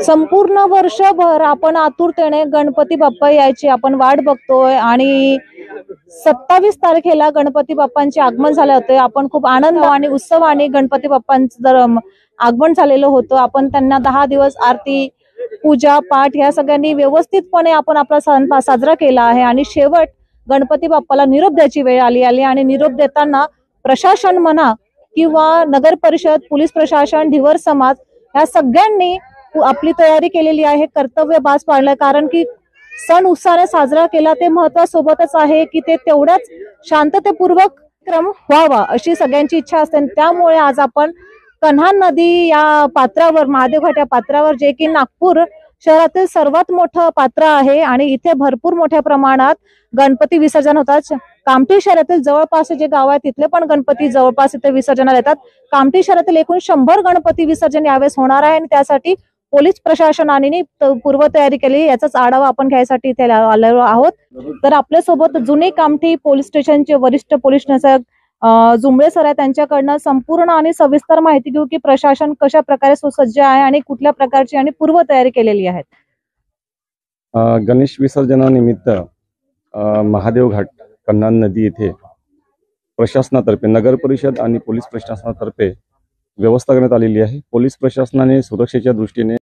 संपूर्ण वर्षभर आपण आतुरतेने गणपती बाप्पा यायची आपण वाट बघतोय आणि 27 तारखेला गणपती बाप्पांचे आगमन झाले होते। आपण खूप आनंद आणि उत्सवाने गणपती बाप्पांचं आगमन झालेलं होतं। आपण त्यांना 10 दिवस आरती पूजा पाठ या सगळ्यांनी व्यवस्थितपणे आपण आपला सण साजरा केला आहे आणि शेवट गणपती बाप्पाला निरोप द्यायची वेळ आली आणि निरोप देताना प्रशासन म्हणा किंवा नगर परिषद, पोलीस प्रशासन, धिवर समाज या सगळ्यांनी आपली तयारी केलेली आहे, कर्तव्य बाज पाडलं। कारण की सण उत्साहाने साजरा केला ते महत्वासोबतच आहे की ते तेवढाच शांततेपूर्वक क्रम व्हावा अशी सगळ्यांची इच्छा असते। त्यामुळे आज आपण कन्हान नदी या पात्रावर, महादेव घाट या पात्रावर, जे की नागपूर शहरातील सर्वात मोठं पात्र आहे आणि इथे भरपूर मोठ्या प्रमाणात गणपती विसर्जन होतात। कामठी शहरातील जवळपास जे गाव आहे तिथले पण गणपती जवळपास इथे विसर्जनाला येतात। कामठी शहरातील एकूण 100 गणपती विसर्जन यावेळेस होणार आहे आणि त्यासाठी पोलीस प्रशासनाने पूर्वतयारी केली। याचाच आढावा आपण घ्यायसाठी इथे आलेलो आहोत। तर आपल्या सोबत जुने कामठी पोलीस स्टेशनचे वरिष्ठ पोलीस निरीक्षक जुंबळे सर आहे, त्यांच्याकडनं संपूर्ण आणि सविस्तर माहिती घेऊ की प्रशासन कशा प्रकारे सुसज्ज आहे आणि कुठल्या प्रकारची आणि पूर्वतयारी केलेली आहे। गणेश विसर्जनानिमित्त महादेव घाट कन्हान नदी येथे प्रशासनातर्फे, नगर परिषद आणि पोलीस प्रशासनातर्फे व्यवस्था करण्यात आलेली आहे। पोलीस प्रशासनाने सुरक्षेच्या दृष्टीने